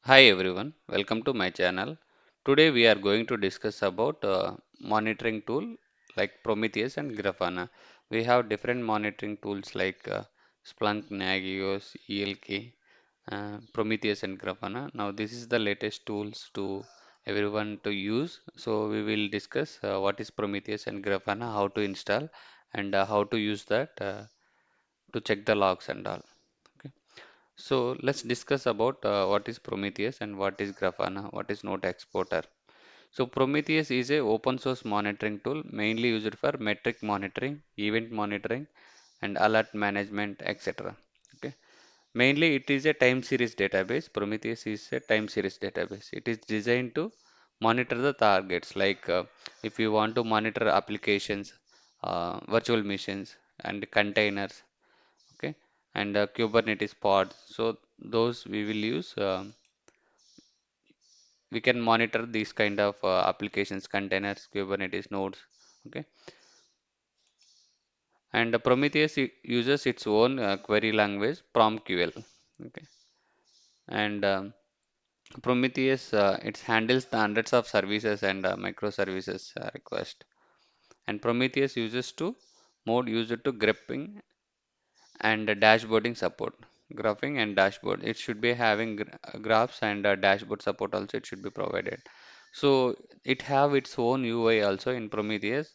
Hi everyone, welcome to my channel. Today we are going to discuss about monitoring tool like Prometheus and Grafana. We have different monitoring tools like Splunk, Nagios, ELK, Prometheus and Grafana. Now this is the latest tools to everyone to use. So we will discuss what is Prometheus and Grafana, how to install and how to use that to check the logs and all. Okay. So let's discuss about what is Prometheus and what is Grafana, what is Nodeexporter. So Prometheus is a open source monitoring tool mainly used for metric monitoring, event monitoring, and alert management, etc. Okay. Mainly it is a time series database. Prometheus is a time series database. It is designed to monitor the targets like if you want to monitor applications, virtual machines, and containers, okay, and Kubernetes pods. So those we will use. We can monitor these kind of applications, containers, Kubernetes nodes. Okay, and Prometheus uses its own query language, PromQL. Okay, and Prometheus it handles the hundreds of services and microservices request. And Prometheus uses to mode used to grepping and dashboarding support, graphing and dashboard. It should be having graphs and dashboard support also, it should be provided. So it have its own UI also in Prometheus.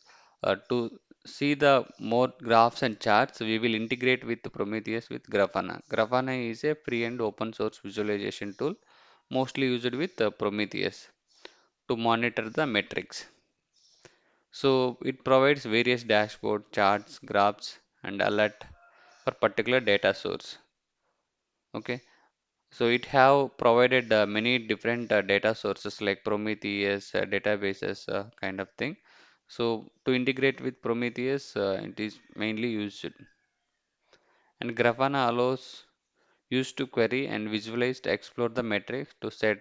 To see the more graphs and charts, we will integrate with Prometheus with Grafana is a free and open source visualization tool mostly used with Prometheus to monitor the metrics. So it provides various dashboard charts, graphs, and alert for particular data source. Okay, so it have provided many different data sources like Prometheus databases kind of thing. So to integrate with Prometheus, it is mainly used, and Grafana allows use to query and visualize to explore the metrics to set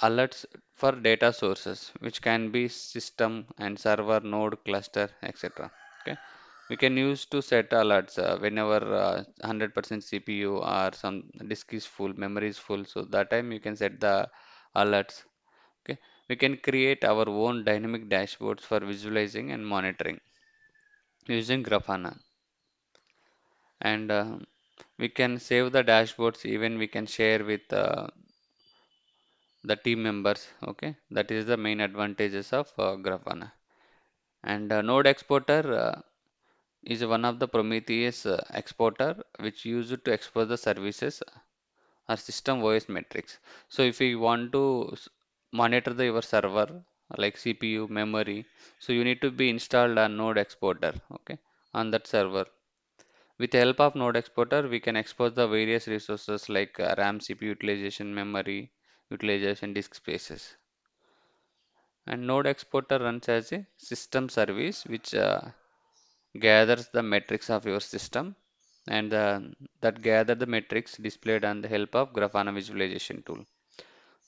alerts for data sources, which can be system and server, node, cluster, etc. Okay, we can use to set alerts whenever 100% CPU or some disk is full, memory is full. So that time you can set the alerts. Okay, we can create our own dynamic dashboards for visualizing and monitoring using Grafana, and we can save the dashboards. Even we can share with the team members. Okay, that is the main advantages of Grafana. And Nodeexporter is one of the Prometheus exporter which used to export the services or system OS metrics. So if you want to monitor your server like CPU, memory, so you need to be installed a Nodeexporter, okay, on that server. With the help of Nodeexporter, we can export the various resources like RAM, CPU utilization, memory utilization, disk spaces. And Nodeexporter runs as a system service which gathers the metrics of your system, and that gather the metrics displayed on the help of Grafana visualization tool.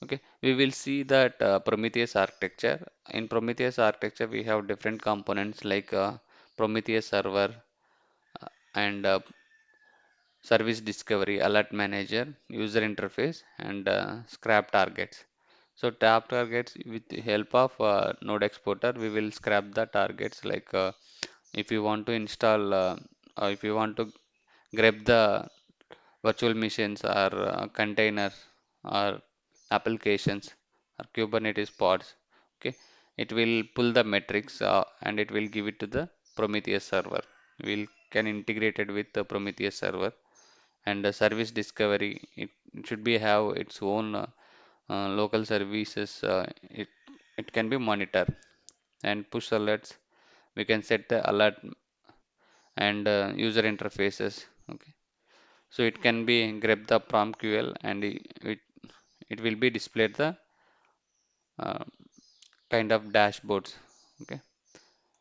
Okay, we will see that Prometheus architecture. In Prometheus architecture, we have different components like Prometheus server and service discovery, alert manager, user interface, and scrap targets. So tab targets with the help of node exporter, we will scrap the targets like if you want to install or if you want to grab the virtual machines or containers or applications or Kubernetes pods. Okay, it will pull the metrics and it will give it to the Prometheus server. We'll can integrate it with the Prometheus server, and the service discovery. It should be have its own local services. It can be monitored and push alerts. We can set the alert and user interfaces. Okay, so it can be grab the prompt QL and it will be displayed the uh, kind of dashboards. Okay,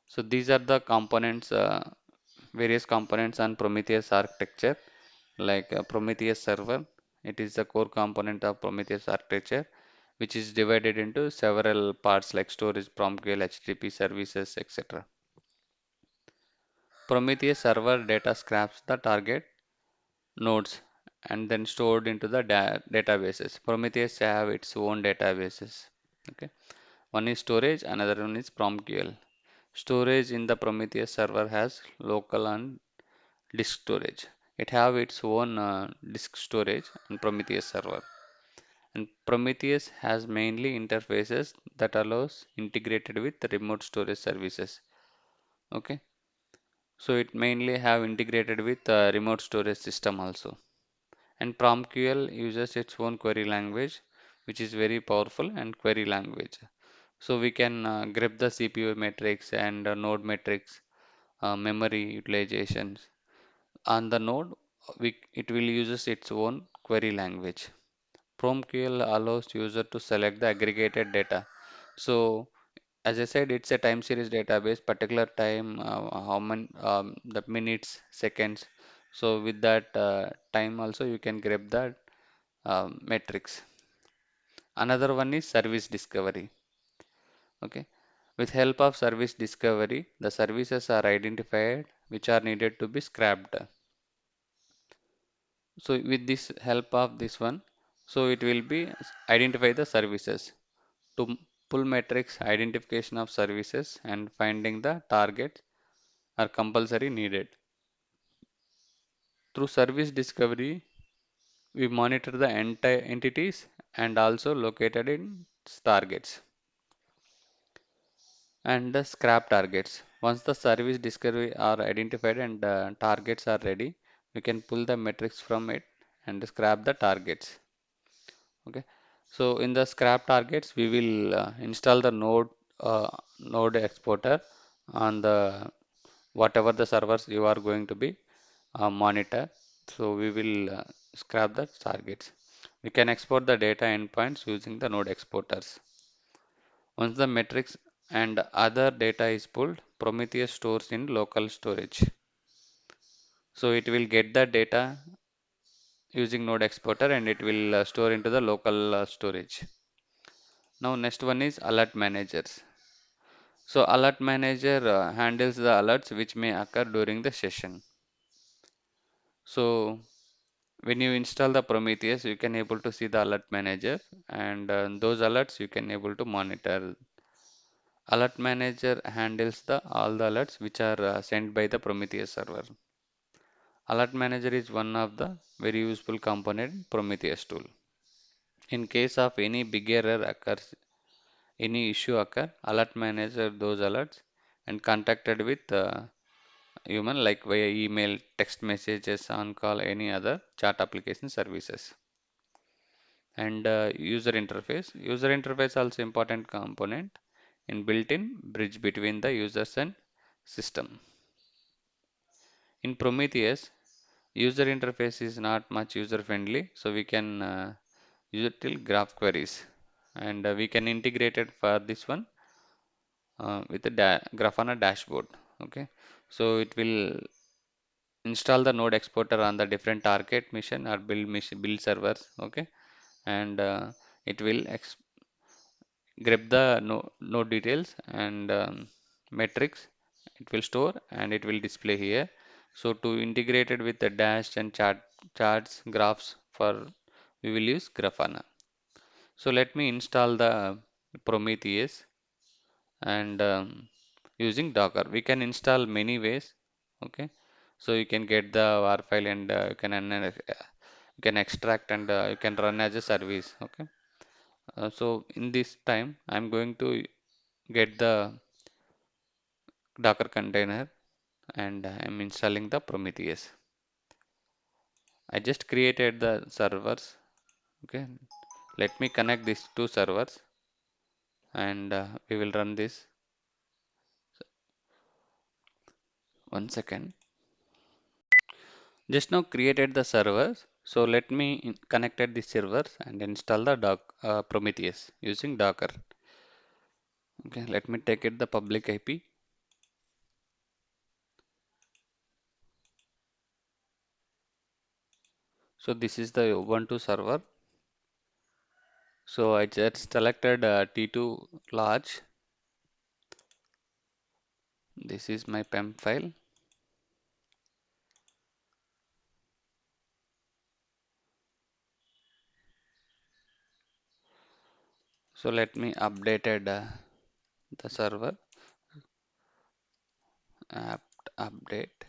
so these are the components, various components on Prometheus architecture, like Prometheus server. It is the core component of Prometheus architecture, which is divided into several parts like storage, prompt QL, HTTP services, etc. Prometheus server data scraps the target nodes and then stored into the databases. Prometheus have its own databases. Okay, one is storage, another one is PromQL. Storage in the Prometheus server has local and disk storage. It have its own disk storage and Prometheus server. And Prometheus has mainly interfaces that allows integrated with remote storage services. Okay, so it mainly have integrated with remote storage system also. And PromQL uses its own query language, which is very powerful and query language. So we can grab the CPU metrics and node metrics, memory utilizations. On the node, it will uses its own query language. PromQL allows user to select the aggregated data. So as I said, it's a time series database, particular time, how many the minutes, seconds. So with that time also you can grab that metrics. Another one is service discovery. Okay. With help of service discovery, the services are identified which are needed to be scrapped. So with this help of this one, so it will be identify the services to pull metrics, identification of services and finding the targets are compulsory needed. Through service discovery, we monitor the entire entities and also located in targets and the scrap targets. Once the service discovery are identified and targets are ready, we can pull the metrics from it and scrap the targets. Okay. So in the scrap targets, we will install the node exporter on the whatever the servers you are going to be monitor. So we will scrap the targets. We can export the data endpoints using the node exporters. Once the metrics and other data is pulled, Prometheus stores in local storage. So it will get the data using node exporter and it will store into the local storage. Now next one is alert managers. So alert manager handles the alerts which may occur during the session. So when you install the Prometheus, you can able to see the alert manager and those alerts you can able to monitor. Alert manager handles the all the alerts which are sent by the Prometheus server. Alert manager is one of the very useful component in Prometheus tool. In case of any big error occurs, any issue occur, alert manager those alerts and contacted with human like via email, text messages, on call, any other chat application services. And user interface also important component in built-in bridge between the users and system. In Prometheus, user interface is not much user friendly, so we can use it till graph queries, and we can integrate it for this one with the Grafana dashboard. Okay, so it will install the node exporter on the different target mission or build servers. Okay, and it will grab the node details and metrics. It will store and it will display here. So to integrate it with the dash and charts graphs for we will use Grafana. So let me install the Prometheus and using Docker. We can install many ways. Okay, so you can get the WAR file and you can extract and you can run as a service. Okay, so in this time I'm going to get the Docker container and I'm installing the Prometheus. I just created the servers. Okay, let me connect these two servers and we will run this. One second. Just now created the servers. So let me connected the servers and install the Prometheus using Docker. Okay, let me take it the public IP. So this is the Ubuntu server. So I just selected T2 large. This is my PEM file. So let me updated the server apt update.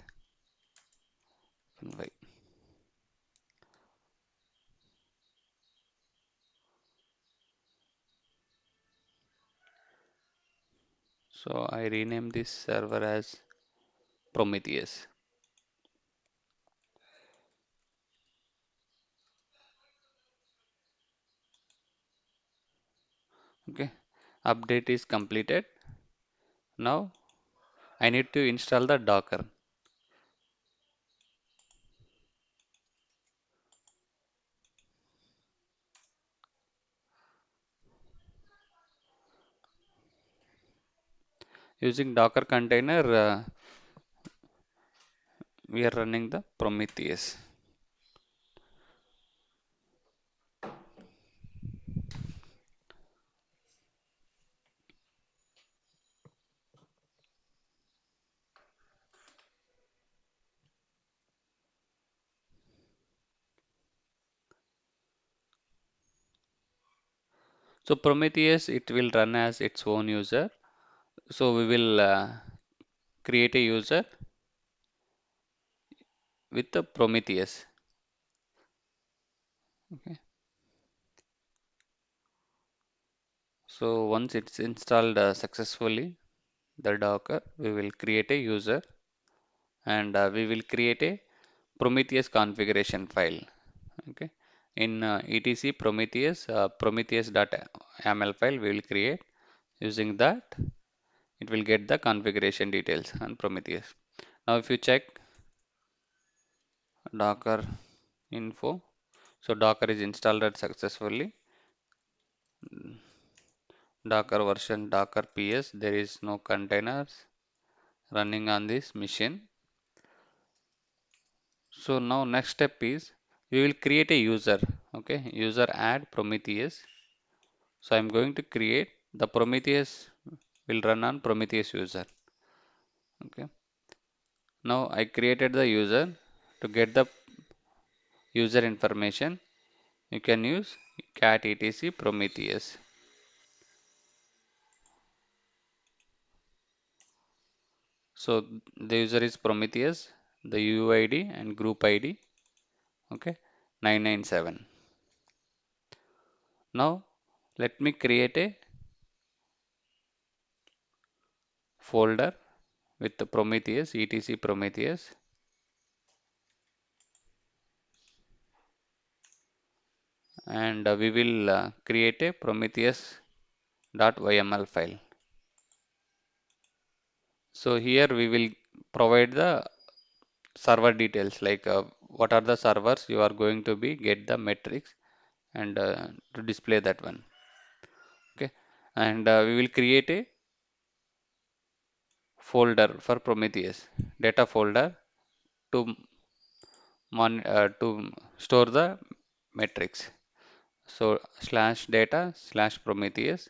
Wait. So I rename this server as Prometheus. Okay, update is completed. Now I need to install the Docker. Using Docker container, we are running the Prometheus. So Prometheus, it will run as its own user. So we will create a user with the Prometheus. Okay. So once it's installed successfully, the Docker, we will create a user and we will create a Prometheus configuration file. Okay. In etc Prometheus, Prometheus.yaml file we will create. Using that, it will get the configuration details on Prometheus. Now, if you check Docker info, so Docker is installed successfully. Docker version Docker PS, there is no containers running on this machine. So now next step is we will create a user. Okay, user add Prometheus. So I'm going to create the Prometheus will run on Prometheus user. Okay. Now I created the user. To get the user information, you can use cat etc Prometheus. So the user is Prometheus, the UID and group ID. Okay, 997. Now let me create a folder with the Prometheus, etc Prometheus, and we will create a Prometheus.yml file. So here we will provide the server details like what are the servers you are going to be get the metrics and to display that one. Okay, and we will create a folder for Prometheus data folder to to store the metrics. So slash data slash Prometheus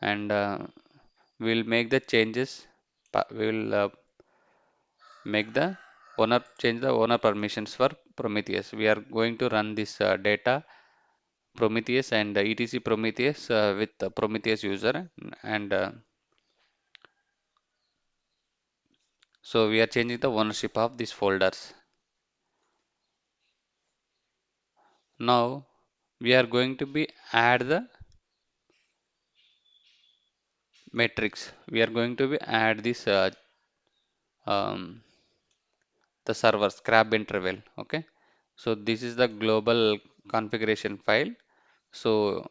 and we'll make the changes. We will make the owner change the owner permissions for Prometheus. We are going to run this data Prometheus and etc Prometheus with the Prometheus user and so we are changing the ownership of these folders. Now we are going to be add the matrix. We are going to be add this um, the server scrap interval. Okay, so this is the global configuration file. So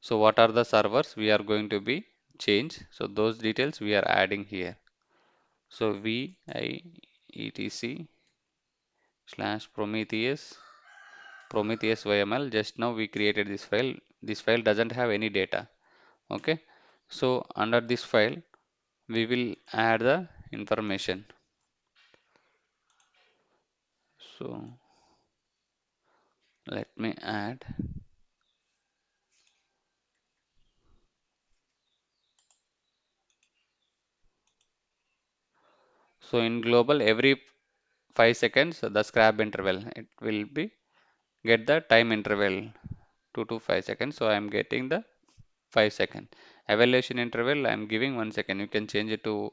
what are the servers we are going to be change? So those details we are adding here. So vi etc slash Prometheus YML. Just now we created this file. This file doesn't have any data. Okay, so under this file we will add the information. So let me add. So in global, every 5 seconds, the scrap interval, it will be get the time interval 2 to 5 seconds. So I am getting the 5 seconds. Evaluation interval I'm giving 1 second. You can change it to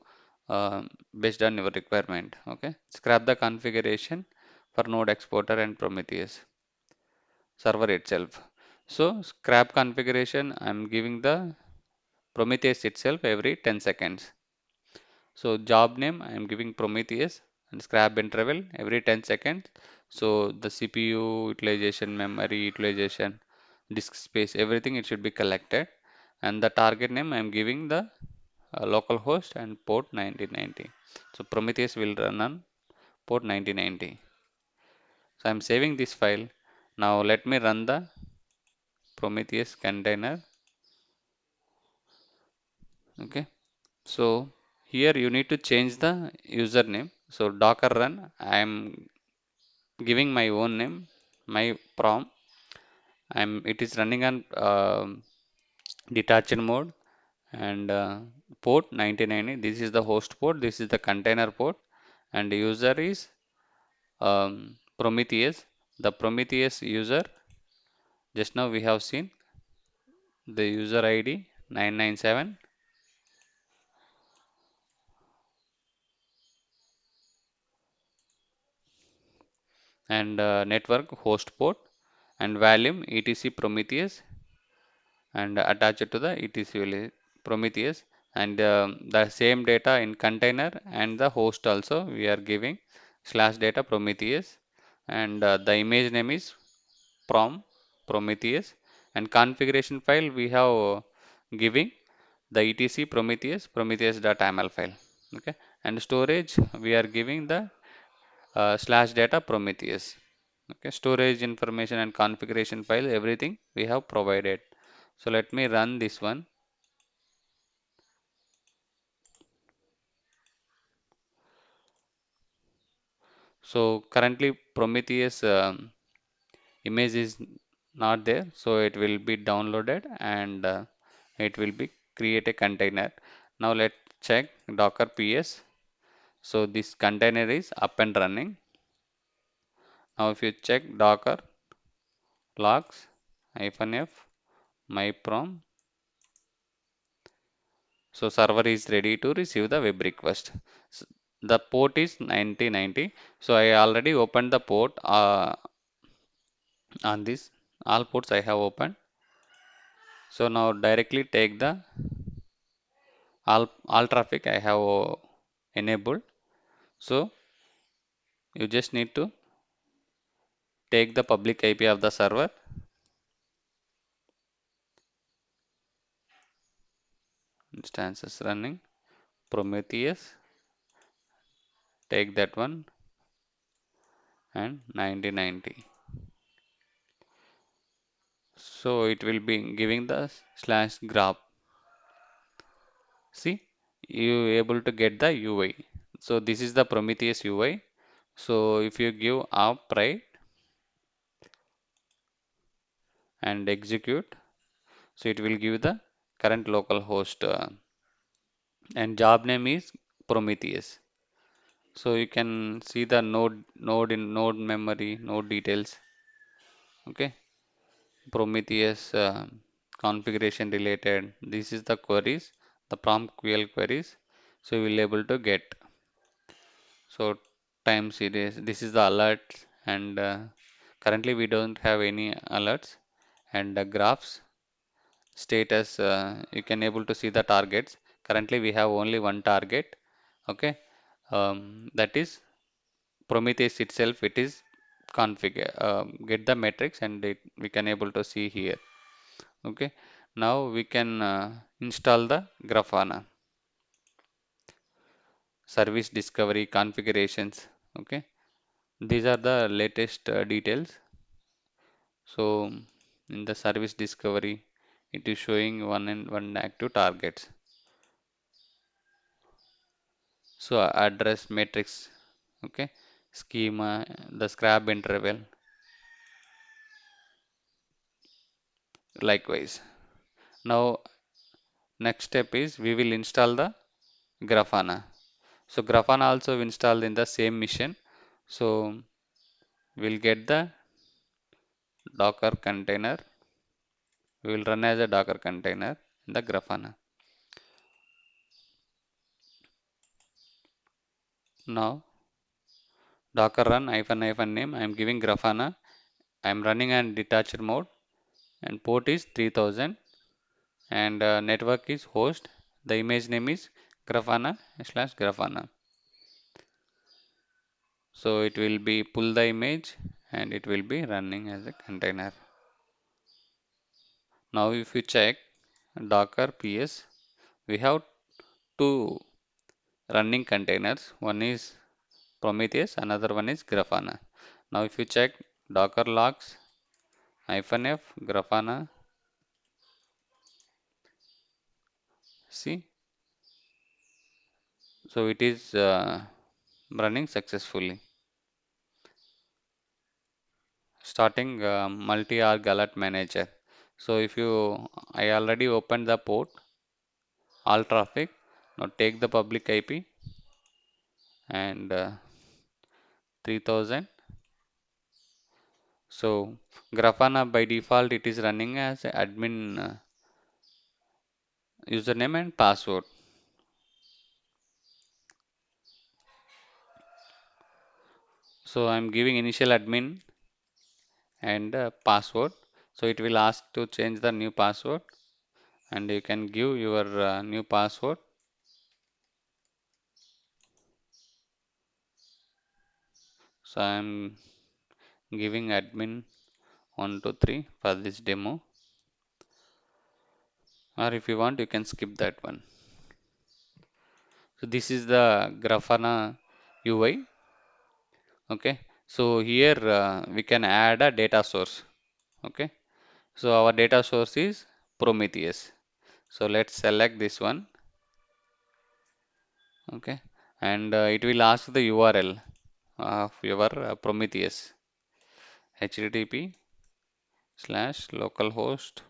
based on your requirement. Okay. Scrap the configuration for Nodeexporter and Prometheus server itself. So scrap configuration I'm giving the Prometheus itself every 10 seconds. So job name I am giving Prometheus and scrap interval every 10 seconds. So the CPU utilization, memory utilization, disk space, everything it should be collected. And the target name I am giving the localhost and port 9090. So Prometheus will run on port 9090. So I am saving this file. Now let me run the Prometheus container. Okay. So here you need to change the username. So Docker run. I am giving my own name, my prom. It is running on detached mode and port 99. This is the host port. This is the container port, and the user is Prometheus. The Prometheus user. Just now we have seen the user ID 997 and network host port and volume etc Prometheus and attach it to the etc Prometheus and the same data in container and the host also we are giving slash data Prometheus and the image name is prom Prometheus and configuration file we have giving the etc prometheus.yml file. Okay, and storage we are giving the slash data Prometheus. Okay, storage information and configuration file everything we have provided. So let me run this one. So currently Prometheus image is not there, so it will be downloaded and it will be create a container. Now let's check Docker PS. So this container is up and running. Now if you check Docker logs -f my prom, so server is ready to receive the web request. The port is 9090. So I already opened the port on this. All ports I have opened. So now directly take the all traffic I have enabled. So you just need to take the public IP of the server, instances running, Prometheus, take that one and 9090. So it will be giving the slash graph. See, you able to get the UI. So this is the Prometheus UI. So if you give up right and execute, so it will give the current local host and job name is Prometheus. So you can see the node in node memory, node details. Okay, Prometheus configuration related. This is the queries, the prompt QL queries. So you will able to get. So time series. This is the alerts and currently we don't have any alerts and the graphs status. You can able to see the targets. Currently we have only one target. Okay, that is Prometheus itself. It is configure get the metrics and we can able to see here. Okay, now we can install the Grafana service discovery configurations. Okay, these are the latest details. So in the service discovery it is showing one and one active targets. So address matrix. Okay, schema, the scrap interval. Likewise, now next step is we will install the Grafana. So Grafana also installed in the same mission. So we'll get the Docker container. We will run as a Docker container. in the Grafana. Now Docker run hyphen name. I am giving Grafana. I am running on detached mode and port is 3000 and network is host. The image name is Grafana/Grafana. So it will be pull the image and it will be running as a container. Now if you check Docker PS, we have two running containers. One is Prometheus, another one is Grafana. Now if you check Docker logs -f Grafana, see, so it is running successfully. Starting multi-arg alert manager. So if you, I already opened the port, all traffic. Now take the public IP and 3000. So Grafana by default it is running as admin username and password. So I'm giving initial admin and password. So it will ask to change the new password and you can give your new password. So I'm giving admin 123 for this demo, or if you want you can skip that one. So this is the Grafana UI. Okay, so here we can add a data source. Okay, so our data source is Prometheus. So let's select this one. Okay, and it will ask the URL of your Prometheus, http/localhost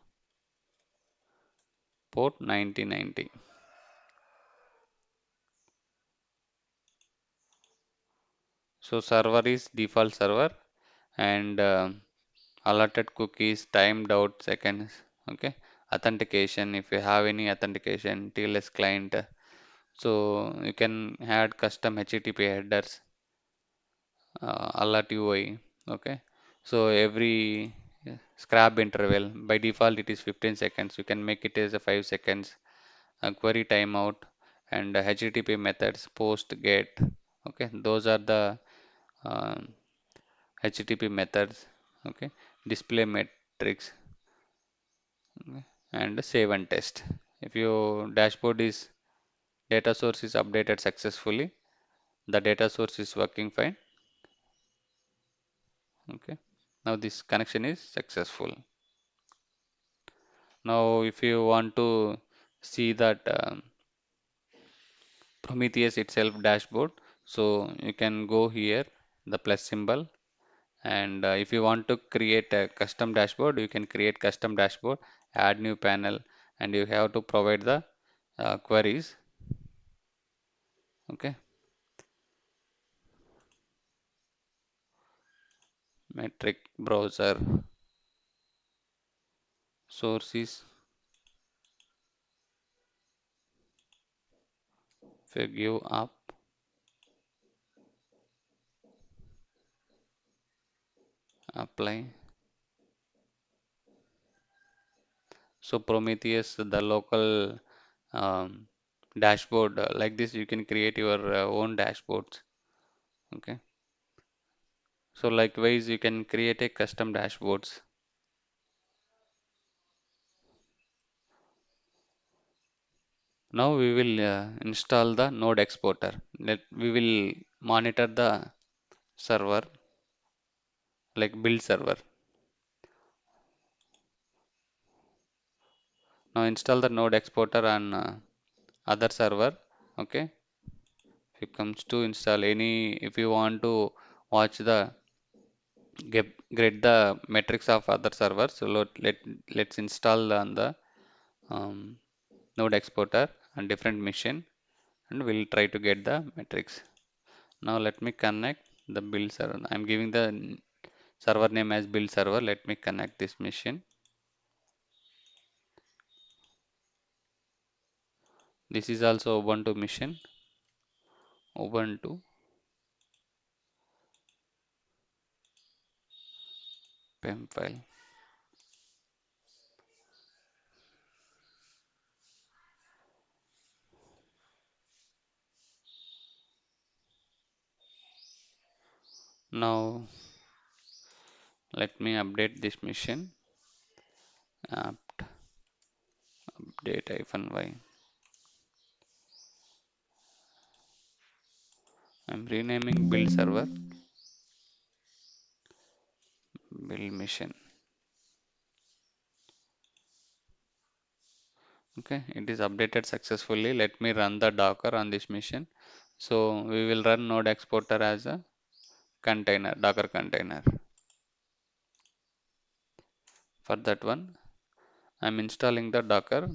port 9090. So server is default server and alerted cookies, timed out seconds. Okay, authentication. If you have any authentication, TLS client, so you can add custom HTTP headers, alert UI. Okay, so every scrap interval by default it is 15 seconds. You can make it as a 5 seconds. Query timeout and HTTP methods, post, get. Okay, those are the HTTP methods. Okay, display metrics, okay, and save and test. If your dashboard is data source is updated successfully, the data source is working fine. Okay, now this connection is successful. Now if you want to see that Prometheus itself dashboard, so you can go here, the plus symbol, and if you want to create a custom dashboard, you can create custom dashboard, add new panel, and you have to provide the queries. Okay, metric browser sources. If you give up, apply. So Prometheus, the local um, dashboard like this, you can create your own dashboards. Okay. So likewise, you can create a custom dashboards. Now we will install the Nodeexporter. Let we will monitor the server like build server. Now install the Nodeexporter on other server. Okay. If it comes to install any, if you want to watch the get the metrics of other servers, so let's install on the um, Nodeexporter on different machine and we'll try to get the metrics. Now let me connect the build server. I'm giving the server name as build server. Let me connect this machine. This is also Ubuntu mission, Ubuntu PEM file. Now let me update this mission. Apt update -y. I'm renaming build server, build mission. Okay, it is updated successfully. Let me run the Docker on this mission. So we will run node exporter as a container, Docker container. For that one, I'm installing the Docker.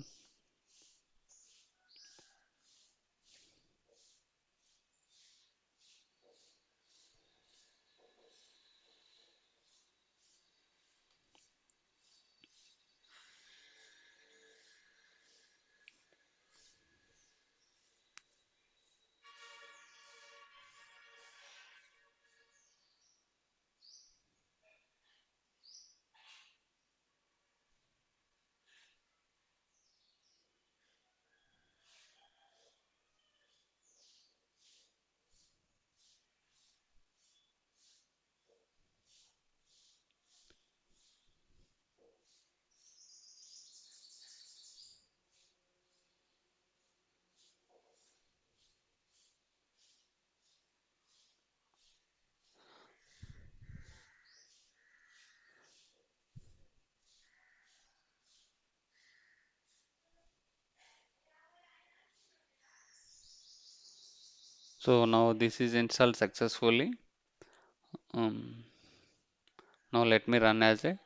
So now this is installed successfully. Um, Now let me run as a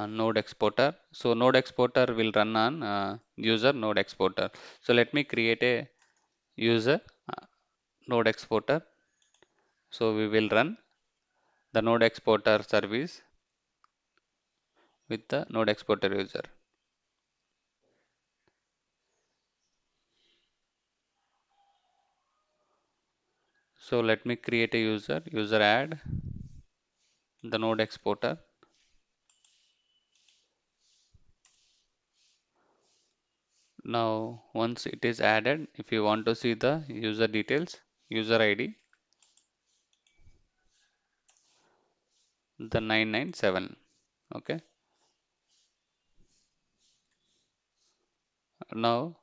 node exporter. So node exporter will run on user node exporter. So let me create a user node exporter. So we will run the node exporter service with the node exporter user. So let me create a user add the node exporter. Now once it is added, if you want to see the user details, user ID, the 997. Okay. Now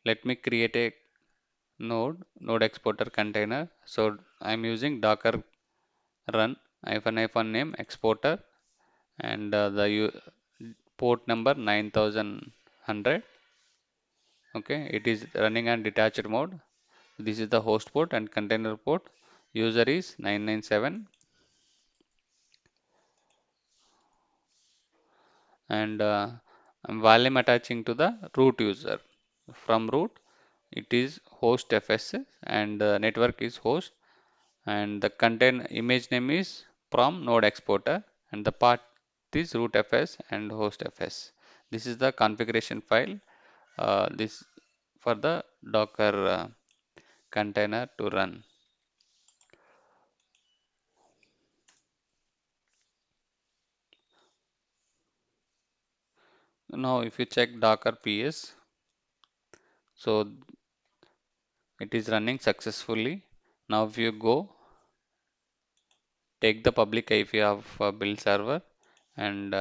let me create a node exporter container. So I'm using Docker run hyphen name exporter and port number 9100. Okay, it is running on detached mode. This is the host port and container port. User is 997 and while I'm attaching to the root user. From root, it is host fs and network is host and the content image name is prom node exporter and the path is root fs and host fs. This is the configuration file. This for the Docker container to run. Now, if you check Docker PS, so it is running successfully. Now, if you go take the public IP of build server and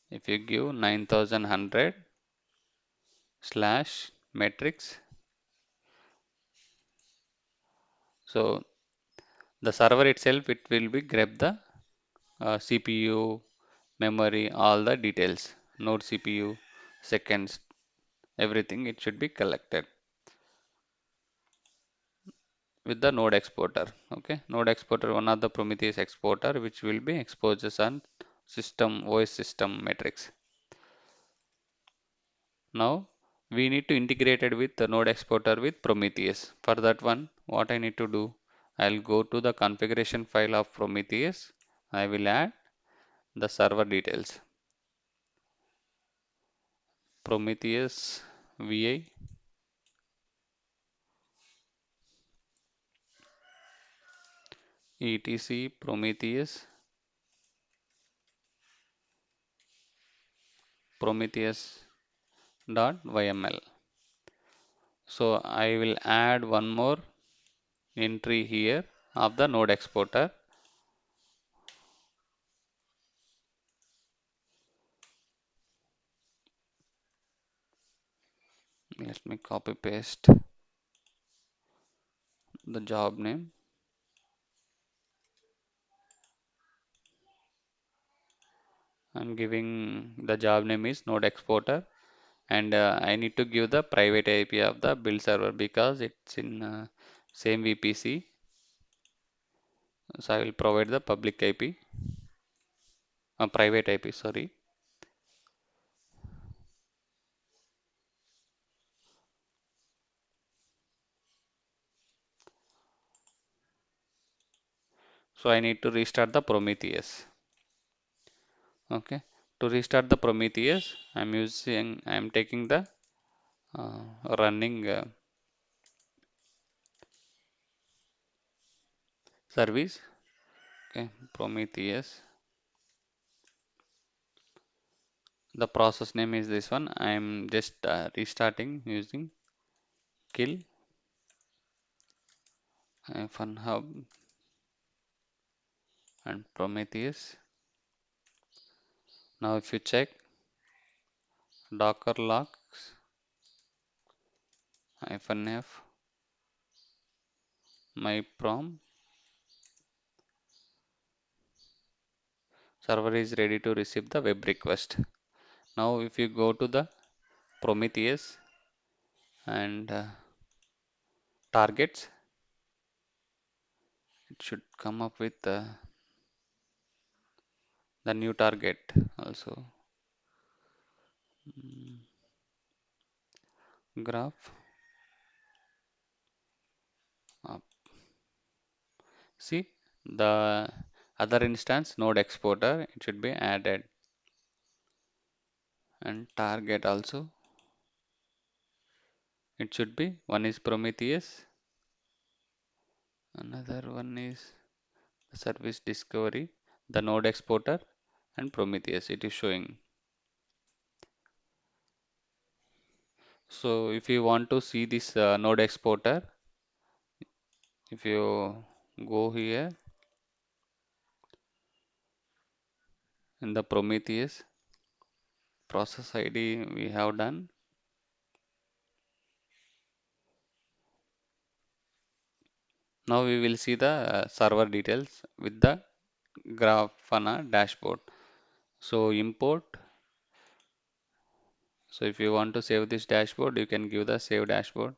if you give 9100 slash matrix, so the server itself it will be grab the CPU, memory, all the details, node CPU, seconds, everything it should be collected with the node exporter. Okay, node exporter one of the Prometheus exporter which will be exposes on system OS system matrix. Now we need to integrate it with the node exporter with Prometheus. For that one, what I need to do, I'll go to the configuration file of Prometheus. I will add the server details. Prometheus VI etc Prometheus dot yml. So I will add one more entry here of the node exporter. Let me copy paste the job name and giving the job name is node exporter, and I need to give the private IP of the build server because it's in same VPC. So I will provide the public IP, private IP, sorry. So I need to restart the Prometheus. Okay. To restart the Prometheus, I'm taking the uh, running service. Okay. Prometheus. The process name is this one. I'm just restarting using kill fun hub and Prometheus. Now if you check docker logs -f my prom server is ready to receive the web request. Now if you go to the Prometheus and targets, it should come up with the new target also. Mm, graph up. See the other instance node exporter, it should be added, and target also it should be one is Prometheus, another one is the service discovery, the node exporter and Prometheus it is showing. So if you want to see this node exporter, if you go here in the Prometheus process ID we have done. Now we will see the server details with the Grafana dashboard. So import. So if you want to save this dashboard, you can give the save dashboard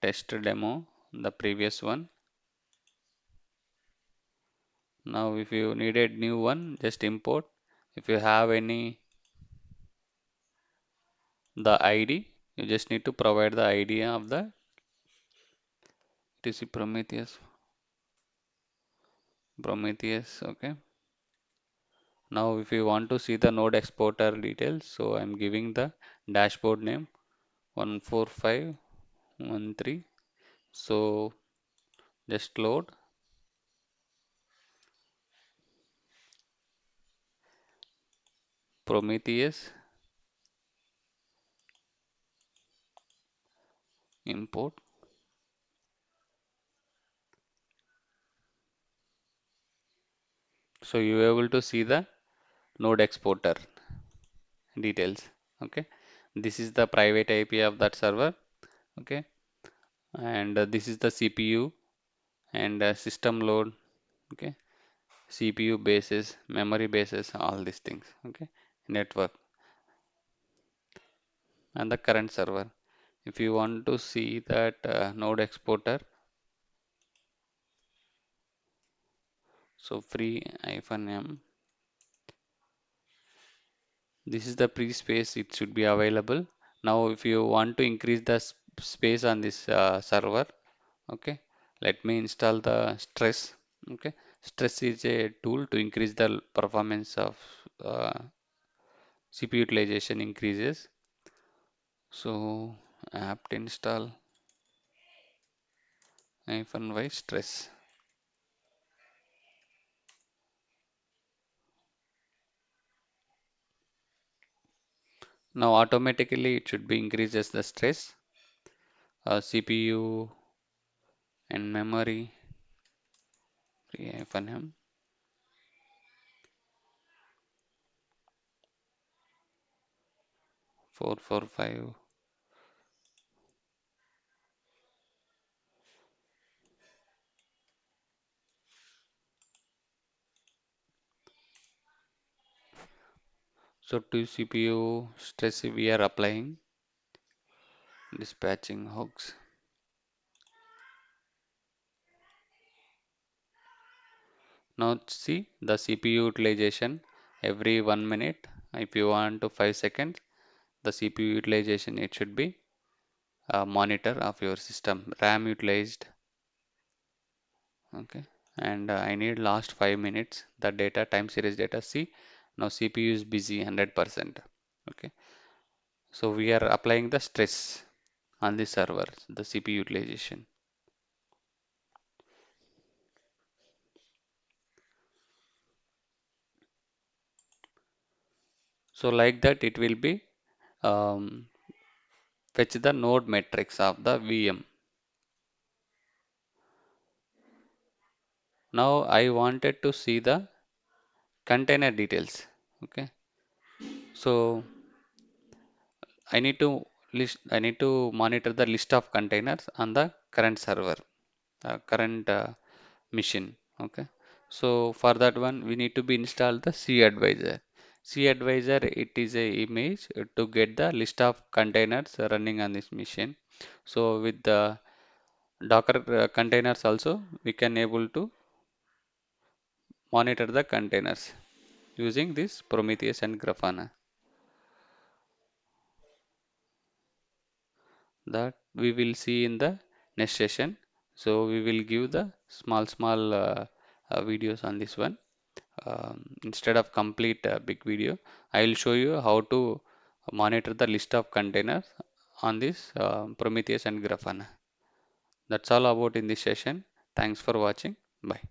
test demo, the previous one. Now if you needed new one, just import. If you have any the ID, you just need to provide the ID of the TC Prometheus. Okay. Now if you want to see the node exporter details, so I'm giving the dashboard name 14513. So just load Prometheus import. So you are able to see the node exporter details. Okay, this is the private IP of that server. Okay, and this is the CPU and system load. Okay, CPU bases, memory bases, all these things. Okay, network and the current server. If you want to see that node exporter, so free -m. This is the pre-space it should be available. Now if you want to increase the space on this server, okay, let me install the stress. Okay, stress is a tool to increase the performance of uh, CPU utilization increases. So apt install -y stress. Now automatically it should be increases the stress, CPU and memory, FNM. Four four five. So to CPU stress we are applying dispatching hooks. Now see the CPU utilization every 1 minute. If you want to 5 seconds, the CPU utilization it should be a monitor of your system. RAM utilized, okay. And I need last 5 minutes the data time series data. See now CPU is busy 100%. Okay. So we are applying the stress on the server, the CPU utilization. So like that it will be um, fetch the node metrics of the VM. Now I wanted to see the container details. Okay. So I need to monitor the list of containers on the current server, current machine. Okay. So for that one we need to be install the C advisor. C advisor it is a image to get the list of containers running on this machine. So with the Docker containers also we can able to monitor the containers using this Prometheus and Grafana. That we will see in the next session. So we will give the small videos on this one. Instead of complete big video, I will show you how to monitor the list of containers on this Prometheus and Grafana. That's all about in this session. Thanks for watching. Bye.